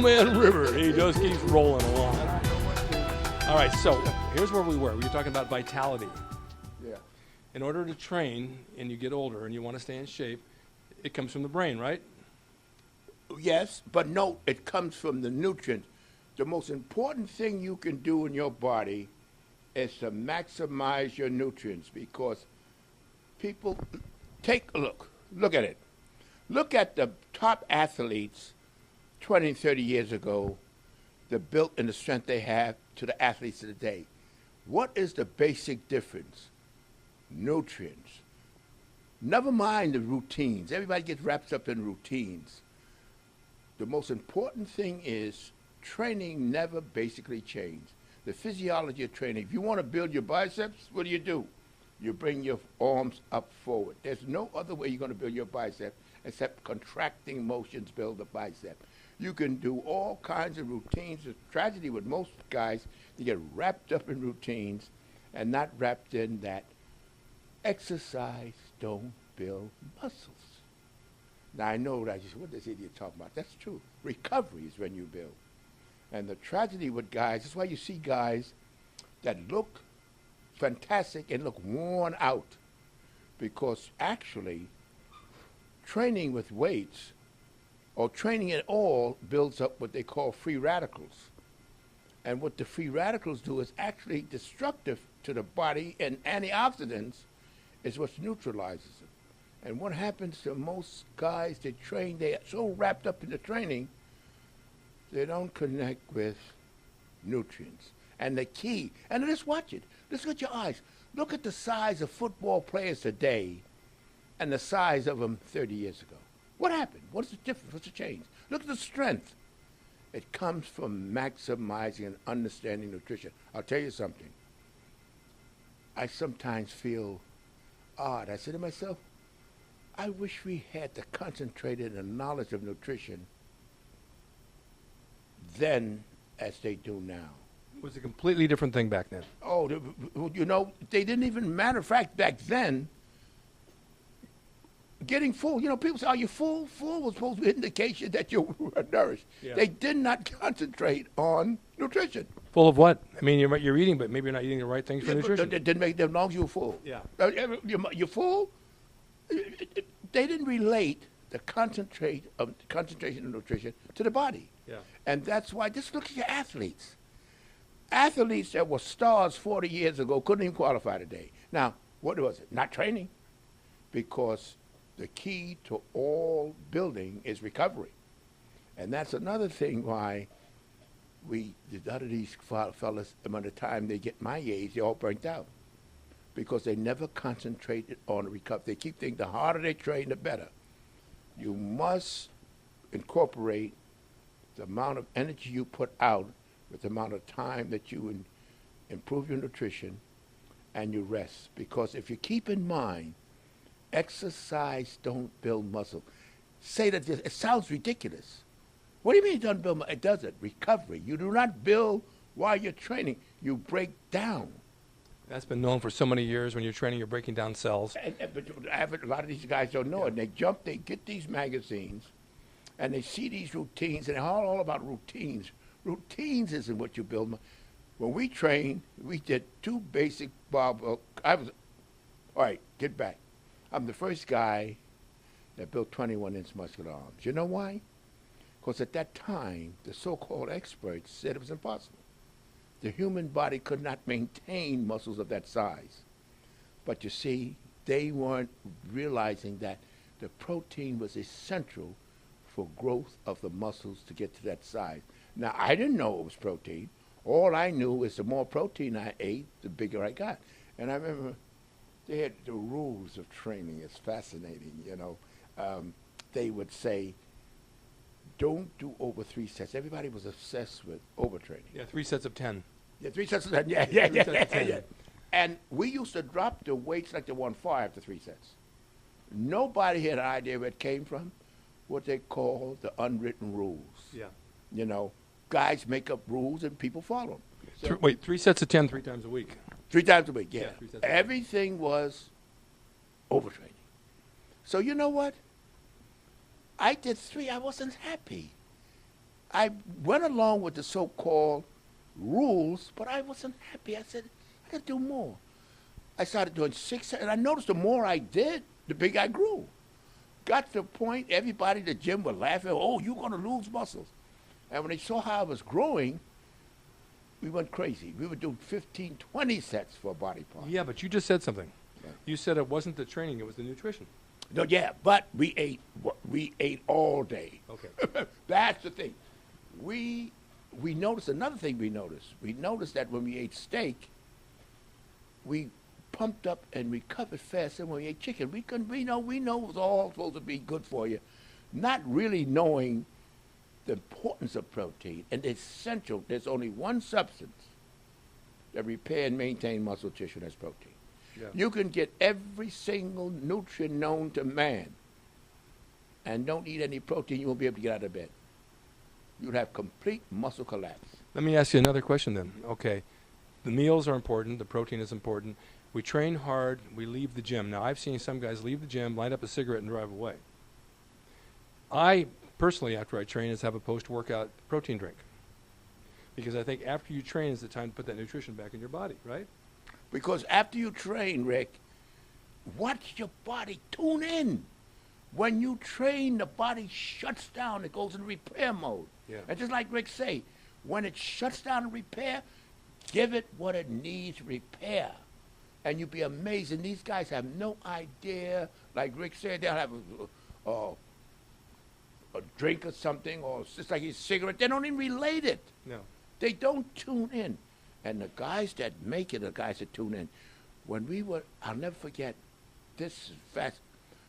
Man River. He just keeps rolling along. All right, so here's where we were. We were talking about vitality. Yeah. In order to train and you get older and you want to stay in shape, it comes from the brain, right? Yes, but no, it comes from the nutrients. The most important thing you can do in your body is to maximize your nutrients, because people, take a look at it. Look at the top athletes 20, 30 years ago, the built and the strength they have, to the athletes of the day. What is the basic difference? Nutrients. Never mind the routines. Everybody gets wrapped up in routines. The most important thing is training never basically changed. The physiology of training. If you want to build your biceps, what do? You bring your arms up forward. There's no other way you're going to build your bicep except contracting motions build the bicep. You can do all kinds of routines. The tragedy with most guys, they get wrapped up in routines and not wrapped in that exercise don't build muscles. Now, I know that what this idiot talking about. That's true. Recovery is when you build. And the tragedy with guys, that's why you see guys that look fantastic and look worn out, because actually training with weights or training at all builds up what they call free radicals. And what the free radicals do is actually destructive to the body, and antioxidants is what neutralizes them. And what happens to most guys that train, they are so wrapped up in the training, they don't connect with nutrients. And the key, and just watch it. Just look at your eyes. Look at the size of football players today and the size of them 30 years ago. What happened? What's the difference? What's the change? Look at the strength. It comes from maximizing and understanding nutrition. I'll tell you something. I sometimes feel odd. I say to myself, I wish we had the concentrated and knowledge of nutrition then as they do now. It was a completely different thing back then. Oh, you know, they didn't even, matter of fact, back then, getting full, you know, people say, are you full? Full was supposed to be an indication that you were nourished. Yeah. They did not concentrate on nutrition. Full of what? I mean, you're eating, but maybe you're not eating the right things for nutrition. They didn't make them, as long as you were full. Yeah. You're full? They didn't relate the concentration of nutrition to the body. Yeah. And that's why, just look at your athletes. Athletes that were stars 40 years ago couldn't even qualify today. Now, what was it? Not training. Because the key to all building is recovery. And that's another thing why a lot of these fellas, by the time they get my age, they're all burnt out. Because they never concentrated on recovery. They keep thinking the harder they train, the better. You must incorporate the amount of energy you put out with the amount of time that you improve your nutrition and you rest. Because if you keep in mind, exercise don't build muscle. Say that it sounds ridiculous. What do you mean it doesn't build muscle? It doesn't. Recovery. You do not build while you're training. You break down. That's been known for so many years. When you're training, you're breaking down cells. But a lot of these guys don't know it. And they get these magazines, and they see these routines, and they're all about routines. Routines isn't what you build. When we trained, we did two basic barbell. All right, get back. I'm the first guy that built 21-inch muscular arms. You know why? Because at that time, the so-called experts said it was impossible. The human body could not maintain muscles of that size. But you see, they weren't realizing that the protein was essential for growth of the muscles to get to that size. Now, I didn't know it was protein. All I knew is the more protein I ate, the bigger I got. And I remember they had the rules of training. It's fascinating, you know. They would say, don't do over 3 sets. Everybody was obsessed with overtraining. Yeah, 3 sets of 10. Yeah, 3 sets of 10. Yeah. And we used to drop the weights like they won 5 after 3 sets. Nobody had an idea where it came from. What they call the unwritten rules. Yeah. You know, guys make up rules and people follow them. So 3 sets of 10 3 times a week. 3 times a week, yeah. 3 sets a week. Everything was overtraining. So you know what? I did 3. I wasn't happy. I went along with the so-called rules, but I wasn't happy. I said, I got to do more. I started doing 6, and I noticed the more I did, the bigger I grew. Got to the point, everybody at the gym were laughing, oh, you're going to lose muscles. And when they saw how I was growing, we went crazy. We were doing 15, 20 sets for a body part. Yeah, but you just said something. Yeah. You said it wasn't the training, it was the nutrition. No, yeah, but we ate all day. Okay. That's the thing. We noticed another thing. We noticed that when we ate steak, we pumped up and recovered faster when we ate chicken. We know it was all supposed to be good for you, not really knowing the importance of protein and the essential. There's only one substance that repair and maintain muscle tissue. That's protein. Yeah. You can get every single nutrient known to man and don't eat any protein, you won't be able to get out of bed. You'd have complete muscle collapse. Let me ask you another question then. Okay, the meals are important, the protein is important. We train hard, we leave the gym. Now, I've seen some guys leave the gym, light up a cigarette, and drive away. I, personally, after I train, is have a post-workout protein drink. Because I think after you train is the time to put that nutrition back in your body, right? Because after you train, Rick, watch your body tune in. When you train, the body shuts down. It goes in repair mode. Yeah. And just like Rick say, when it shuts down and repair, give it what it needs repair. And you'll be amazed. And these guys have no idea. Like Rick said, they'll have a drink or something, or it's just like a cigarette. They don't even relate it. No. They don't tune in. And the guys that make it are the guys that tune in. When we were, I'll never forget, this is fast.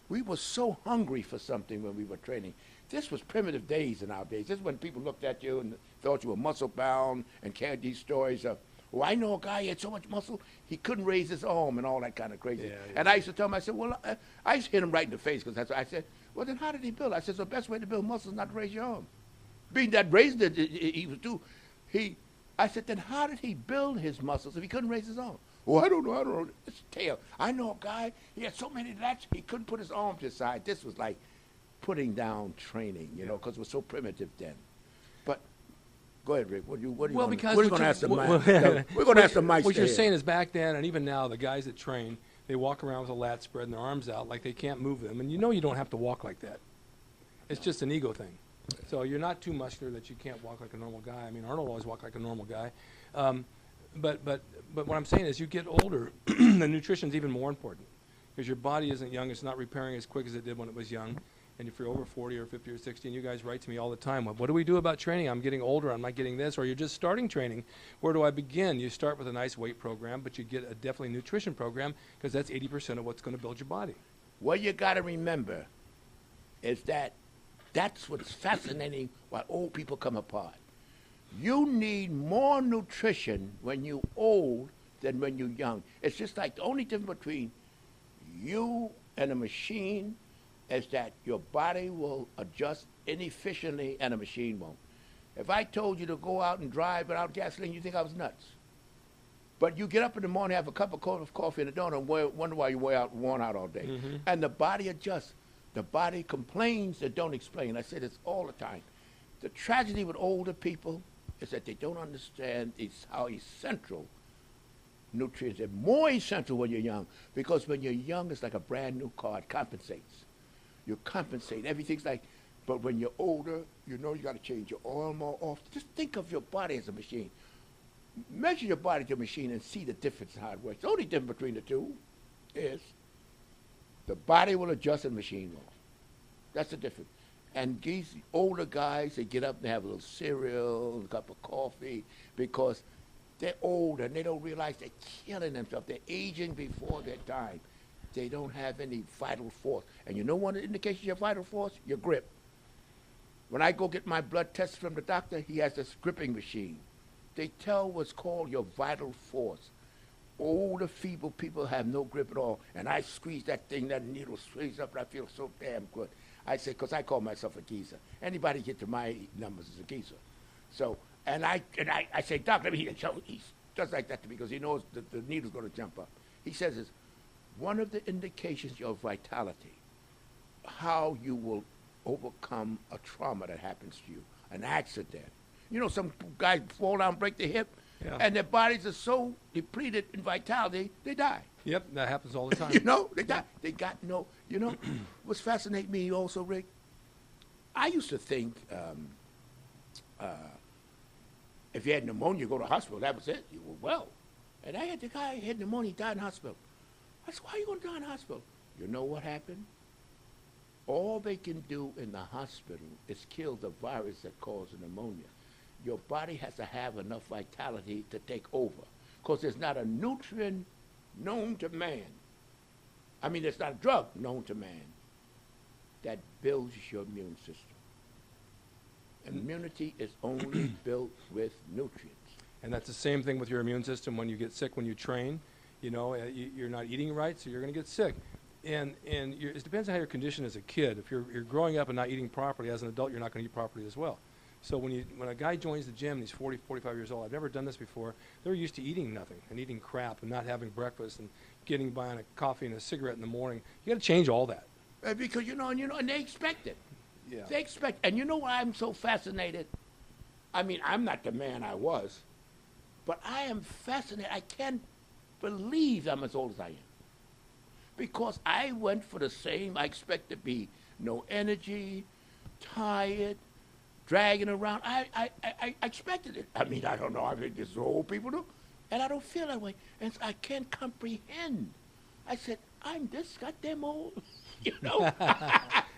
We were so hungry for something when we were training. This was primitive days in our days. This is when people looked at you and thought you were muscle bound and carried these stories of, oh, I know a guy, he had so much muscle, he couldn't raise his arm and all that kind of crazy. Yeah, yeah. And I used to tell him, I said, well, I used to hit him right in the face because that's what I said, well, then how did he build? I said, so the best way to build muscle is not to raise your arm. Being that raising it, he was too, I said, then how did he build his muscles if he couldn't raise his arm? Well, I don't know. It's a tale. I know a guy, he had so many lats, he couldn't put his arm to the side. This was like putting down training, you know, because it was so primitive then. But go ahead, Rick. What are you going to ask the Mike? We're going to ask the Mike. What you're saying is back then, and even now, the guys that train, they walk around with a lat spread and their arms out like they can't move them. And you know you don't have to walk like that. It's just an ego thing. So you're not too muscular that you can't walk like a normal guy. I mean, Arnold always walked like a normal guy. But what I'm saying is you get older, the nutrition's even more important because your body isn't young. It's not repairing as quick as it did when it was young. And if you're over 40 or 50 or 60, and you guys write to me all the time, what do we do about training? I'm getting older. I'm not getting this. Or you're just starting training. Where do I begin? You start with a nice weight program, but you get a definitely nutrition program because that's 80% of what's going to build your body. What you got to remember is that that's what's fascinating why old people come apart. You need more nutrition when you're old than when you're young. It's just like the only difference between you and a machine is that your body will adjust inefficiently and a machine won't. If I told you to go out and drive without gasoline, you think I was nuts. But you get up in the morning, have a cup of coffee and a donut, and wonder why you're worn out all day. Mm-hmm. And the body adjusts. The body complains that don't explain. I say this all the time. The tragedy with older people is that they don't understand how essential nutrients are. More essential when you're young, because when you're young, it's like a brand new car. It compensates. You compensate. Everything's like, but when you're older, you know you got to change your oil more often. Just think of your body as a machine. Measure your body to a machine and see the difference in how it works. The only difference between the two is the body will adjust and the machine won't. That's the difference. And these older guys, they get up and they have a little cereal, a cup of coffee, because they're old and they don't realize they're killing themselves. They're aging before their time. They don't have any vital force. And you know one of the indications of your vital force? Your grip. When I go get my blood test from the doctor, he has this gripping machine. They tell what's called your vital force. Older, feeble people have no grip at all. And I squeeze that thing, that needle squeezes up, and I feel so damn good. I say, because I call myself a geezer. Anybody get to my numbers is a geezer. So, and I say, Doc, let me hear. So he does like that to me because he knows that the needle's going to jump up. He says it's one of the indications of vitality, how you will overcome a trauma that happens to you, an accident. You know, some guys fall down, break their hip, Yeah. and their bodies are so depleted in vitality, they die. Yep, that happens all the time. You know, they die. They got no, you know, what's fascinating me also, Rick, I used to think if you had pneumonia, you go to the hospital, that was it. You were well. And I had the guy who had pneumonia, he died in the hospital. I said, why are you going to die in the hospital? You know what happened? All they can do in the hospital is kill the virus that causes pneumonia. Your body has to have enough vitality to take over, because there's not a nutrient known to man. I mean, there's not a drug known to man that builds your immune system. Immunity is only built with nutrients. And that's the same thing with your immune system when you get sick, when you train. You know, you're not eating right, so you're going to get sick. And it depends on how your condition as a kid. If you're growing up and not eating properly, as an adult, you're not going to eat properly as well. So when a guy joins the gym, and he's 40, 45 years old, I've never done this before, they're used to eating nothing and eating crap and not having breakfast and getting by on a coffee and a cigarette in the morning. You got to change all that. Because, and they expect it. Yeah. They expect, and you know why I'm so fascinated? I mean, I'm not the man I was, but I am fascinated. I can't believe I'm as old as I am. Because I went for the same, I expect to be no energy, tired, dragging around. I expected it. I mean, I don't know. I think this is what old people do. And I don't feel that way. And I can't comprehend. I said, I'm this goddamn old. You know?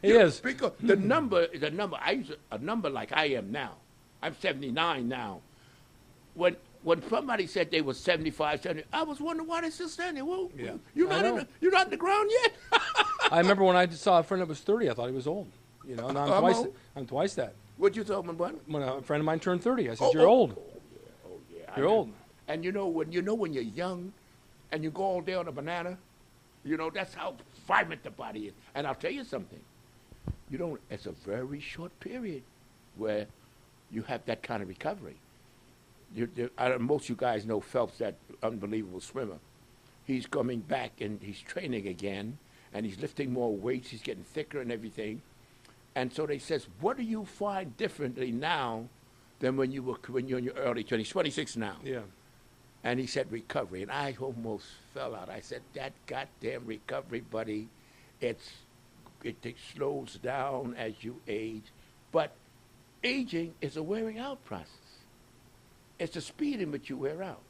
It is. Because the number is a number. I use a number like I am now. I'm 79 now. When somebody said they were 75, 70, I was wondering why they're still standing. Well, Yeah. you're not in the ground yet. I remember when I saw a friend that was 30, I thought he was old. You know, now I'm twice that. What you told me, what? When a friend of mine turned 30, I said, "You're old. Oh yeah. You're old." And when you're young, and you go all day on a banana, that's how vibrant the body is. And I'll tell you something. It's a very short period where you have that kind of recovery. Most of you guys know Phelps, that unbelievable swimmer. He's coming back and he's training again, and he's lifting more weights. He's getting thicker and everything. And so they says, what do you find differently now than when you're in your early 20s? He's 26 now. Yeah. And he said recovery, and I almost fell out. I said, that goddamn recovery, buddy, it slows down as you age. But aging is a wearing out process. It's the speed in which you wear out.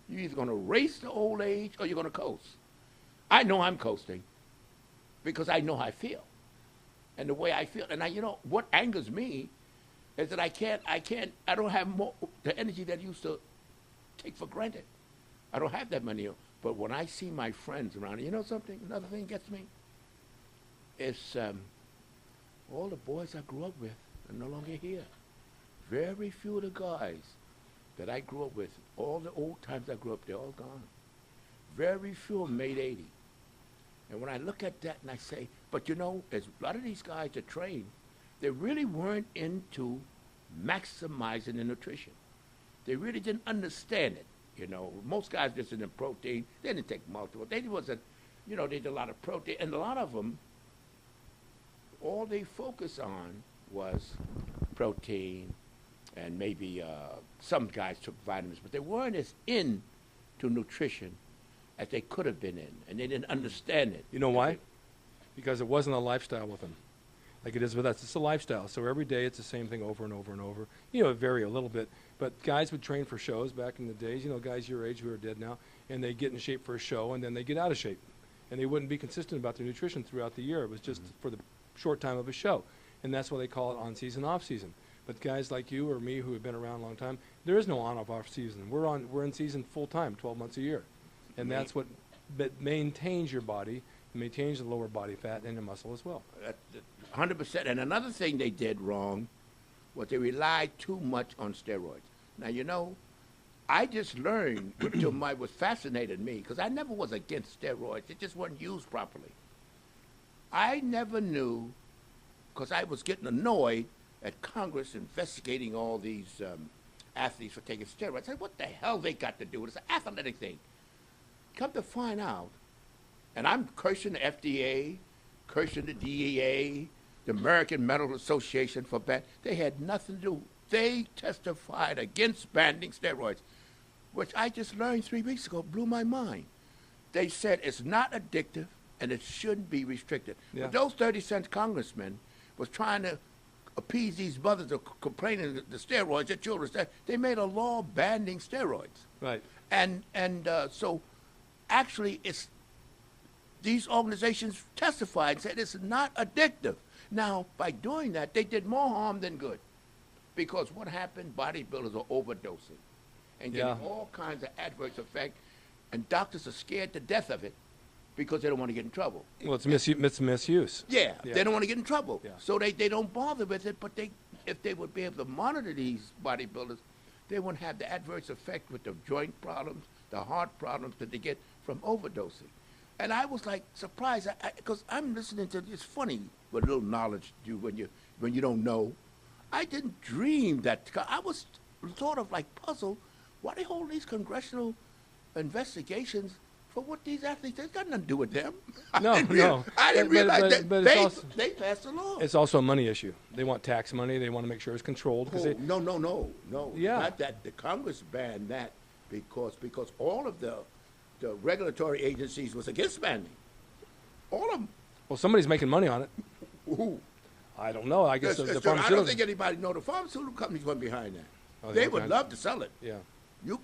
You're either going to race the old age or you're going to coast. I know I'm coasting because I know how I feel. And the way I feel, and what angers me is that I don't have the energy that I used to take for granted. I don't have that money. But when I see my friends around, something, another thing gets me? It's all the boys I grew up with are no longer here. Very few of the guys that I grew up with, all the old times I grew up, they're all gone. Very few of them made 80. And when I look at that and I say, but as a lot of these guys that train, they really weren't into maximizing the nutrition. They really didn't understand it. Most guys just in the protein, they didn't take multiple. They wasn't, they did a lot of protein. And a lot of them, all they focus on was protein, and maybe some guys took vitamins, but they weren't as into nutrition as they could have been in, and they didn't understand it. You know why? Because it wasn't a lifestyle with them, like it is with us. It's a lifestyle. So every day it's the same thing over and over and over. It vary a little bit, but guys would train for shows back in the days. Guys your age who are dead now, and they get in shape for a show, and then they get out of shape, and they wouldn't be consistent about their nutrition throughout the year. It was just for the short time of a show, and that's why they call it on season, off season. But guys like you or me who have been around a long time, there is no on off season. We're in season full time, 12 months a year, and that's what maintains your body, maintains the lower body fat and the muscle as well. 100%. And another thing they did wrong was they relied too much on steroids. Now, I just learned, what fascinated me, because I never was against steroids. It just wasn't used properly. I never knew, because I was getting annoyed at Congress investigating all these athletes for taking steroids. I said, what the hell they got to do with it? It's an athletic thing. Come to find out, and I'm cursing the FDA, cursing the DEA, the American Medical Association for that. They had nothing to do they testified against banning steroids, which I just learned 3 weeks ago, blew my mind. They said it's not addictive and it shouldn't be restricted. Yeah. But those 30-cent congressmen was trying to appease these mothers who complaining that the steroids, their children, they made a law banning steroids. Right. And so actually it's these organizations testified and said it's not addictive. Now, by doing that, they did more harm than good. Because what happened, bodybuilders are overdosing and getting all kinds of adverse effects, and doctors are scared to death of it because they don't want to get in trouble. Well, it's misuse. Yeah, they don't want to get in trouble. Yeah. So they don't bother with it, but if they would be able to monitor these bodybuilders, they wouldn't have the adverse effect with the joint problems, the heart problems that they get from overdosing. And I was like surprised because I'm listening to, it's funny what little knowledge you when you don't know. I didn't dream that. I was sort of like puzzled. Why they hold these congressional investigations for what these athletes? It's got nothing to do with them. No. I didn't realize that but they passed the law. It's also a money issue. They want tax money. They want to make sure it's controlled. No. Yeah. Not that the Congress banned that because all of the regulatory agencies was against banning. All of them. Well, somebody's making money on it. Who? I don't know. I guess the I don't pharmaceutical. think anybody know the pharmaceutical companies went behind that. Oh, they would love to sell it. Yeah. You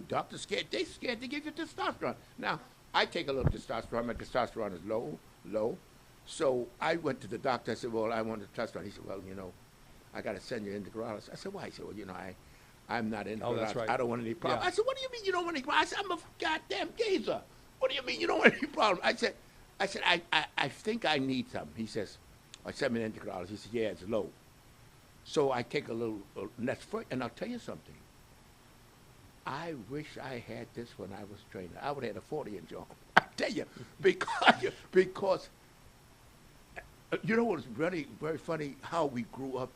doctors scared. They scared to give you testosterone. Now, I take a little testosterone. My testosterone is low. So I went to the doctor. I said, well, I want testosterone. He said, well, I got to send you endocrinologist. I said, why? He said, well, I'm not endocrinologist. Oh, that's right. I don't want any problem. Yeah. I said, what do you mean you don't want any problem? I said, I'm a goddamn geezer. What do you mean you don't want any problem? I said, I think I need some. He says, I sent me an endocrinologist. He said, yeah, it's low. So I take a little, and I'll tell you something. I wish I had this when I was training. I would have had a 40-inch arm. I tell you, because you know what's really very funny? How we grew up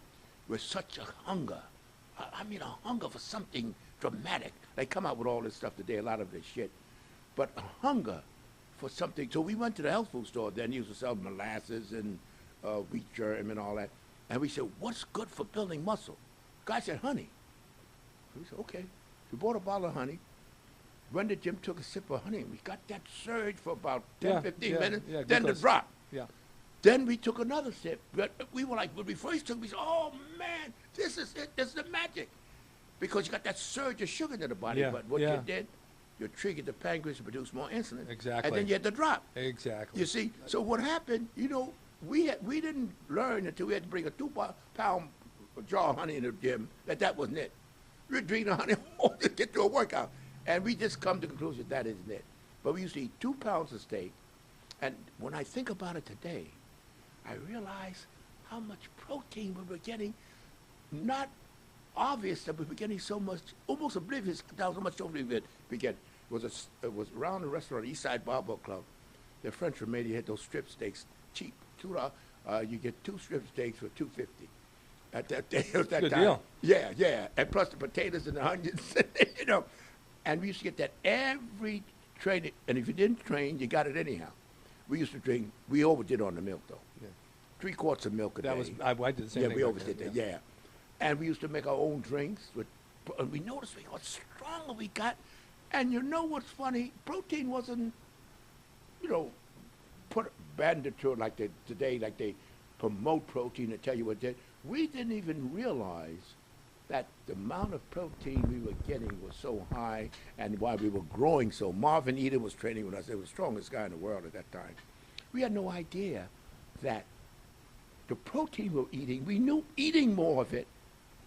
with such a hunger. I mean, a hunger for something dramatic. They come out with all this stuff today, a lot of this shit. But a hunger for something. So we went to the health food store. Then he used to sell molasses and wheat germ and all that. And we said, what's good for building muscle? Guy said, honey. We said, okay. We bought a bottle of honey. Went to the gym, took a sip of honey. We got that surge for about 10, 15 minutes. Yeah, then the drop. Yeah. Then we took another sip. But we were like, when we first took, we said, oh, man, this is it. This is the magic. Because you got that surge of sugar in the body. Yeah, But what yeah. you did, you triggered the pancreas to produce more insulin. Exactly. And then you had the drop. Exactly. You see? So what happened, we didn't learn until we had to bring a 2-pound jar of honey in the gym that wasn't it. We were drinking honey to get to a workout. And we just come to the conclusion that isn't it. But we used to eat 2 pounds of steak. And when I think about it today, I realize how much protein we were getting. Not obvious that we were getting so much, almost oblivious how much protein we get. It was around the restaurant, East Side Barbell Club. The French were made, you had those strip steaks cheap. $2. You get 2 strip steaks for $2.50. At that day, at that Good time. deal. Yeah. And plus the potatoes and the onions, And we used to get that every training. And if you didn't train, you got it anyhow. We used to drink, we overdid on the milk, though. Yeah. 3 quarts of milk a day. I did the same Yeah, thing. we back overdid then, that, yeah. And we used to make our own drinks. And we noticed what stronger we got. And you know what's funny? Protein wasn't, put banded to it like today, like they promote protein and tell you what they did. We didn't even realize that the amount of protein we were getting was so high and why we were growing so. Marvin Eden was training with us. He was the strongest guy in the world at that time. We had no idea that the protein we were eating, we knew eating more of it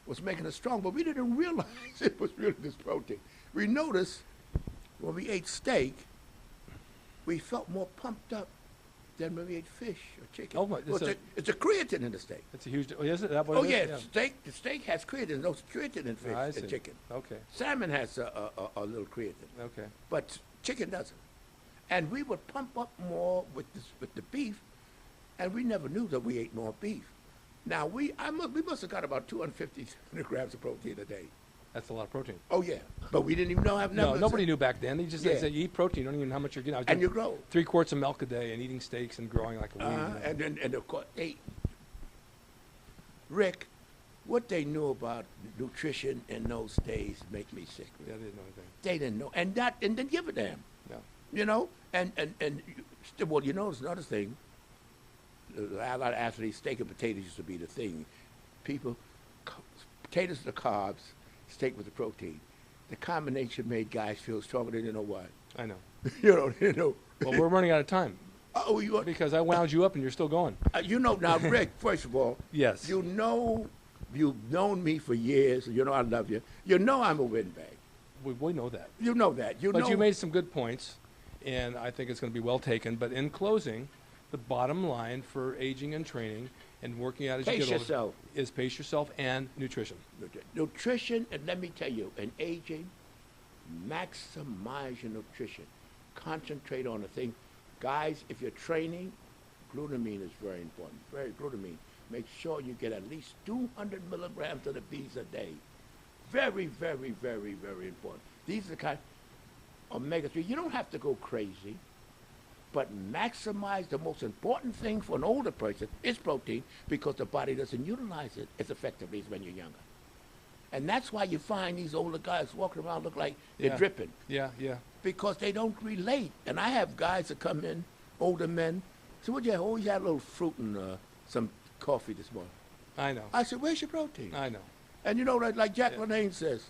was making us strong, but we didn't realize it was really this protein. We noticed when we ate steak, we felt more pumped up than when we ate fish or chicken. Oh, my, it's a creatine in the steak. It's a huge. Is it that what it is? Yeah. The steak has creatine. No creatine in fish and chicken. Okay. Salmon has a little creatine. Okay. But chicken doesn't. And we would pump up more with the beef, and we never knew that we ate more beef. Now we must have got about 250 grams of protein a day. That's a lot of protein. Oh yeah, but we didn't even know how. No, nobody knew back then. They just said you eat protein. You don't even know how much you're getting. And you grow. 3 quarts of milk a day and eating steaks and growing like a weed. And of course, Rick, what they knew about nutrition in those days make me sick. Yeah, I didn't know anything. They didn't know, and then give a damn. No. You know, and well, you know, there's another thing. A lot of athletes, steak and potatoes used to be the thing. People, potatoes the carbs, steak with the protein. The combination made guys feel stronger than you know what. I know. You know. Well, we're running out of time Oh, you because I wound you up and you're still going. you know now, Rick. First of all, Yes. you know, you've known me for years. You know I love you. You know I'm a windbag. We know that. You know that. You But know. you made some good points, and I think it's going to be well taken. But in closing, the bottom line for aging and training and working out as you Pace get older yourself. is pace yourself and nutrition. Nutrition, and let me tell you, in aging, maximize your nutrition. Concentrate on the thing. Guys, if you're training, glutamine is very important. Very glutamine. Make sure you get at least 200 milligrams of the bees a day. Very, very, very, very important. These are the kind omega-3. You don't have to go crazy, but maximize the most important thing for an older person is protein because the body doesn't utilize it as effectively as when you're younger. And that's why you find these older guys walking around look like they're Yeah. dripping Yeah. because they don't relate. And I have guys that come in, older men, so what you have? Oh, you had a little fruit and some coffee this morning. I know. I said, where's your protein? I know. And you know, like Jack Yeah. LaLanne says,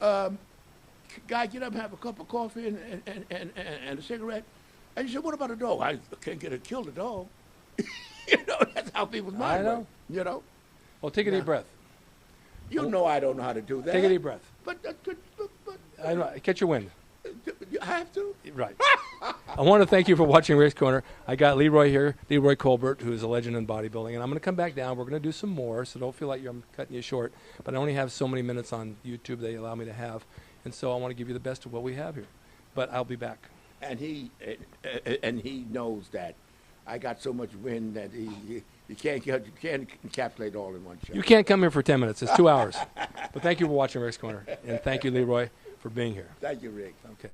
guy, get up and have a cup of coffee and a cigarette. And you said, what about a dog? I can't get to kill the dog. You know, that's how people's minds know. work. You know? Well, take a deep breath. You know I don't know how to do that. Take a deep breath. But I know. Catch your wind. you have to? Right. I want to thank you for watching Rick's Corner. I got Leroy here, Leroy Colbert, who is a legend in bodybuilding, and I'm going to come back down. We're going to do some more, so don't feel like I'm cutting you short. But I only have so many minutes on YouTube they allow me to have, and so I want to give you the best of what we have here. But I'll be back. And he knows that. I got so much wind that you can't encapsulate all in one show. You can't come here for 10 minutes. It's 2 hours. But thank you for watching Rick's Corner, and thank you, Leroy, for being here. Thank you, Rick. Okay.